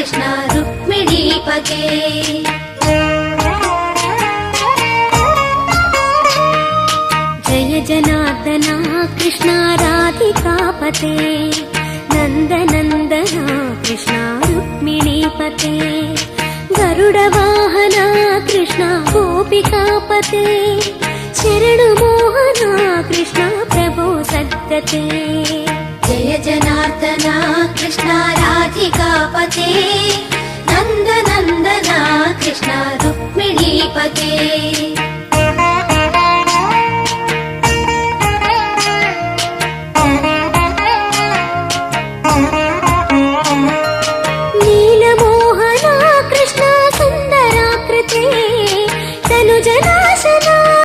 कृष्ण रुक्मिणीपते। जय जनार्दना कृष्ण राधिकापते, नन्दनन्दना कृष्ण रुक्मिणीपते। गरुडवाहना कृष्ण गोपिकापते, शरणुमोहना कृष्ण प्रभो सद्गते। जय जनार्दना कृष्ण राधिकापते, नन्दनन्दना कृष्ण रुक्मिणीपते। नीलमोहना कृष्ण सुन्दराकृते, तनुजनाशना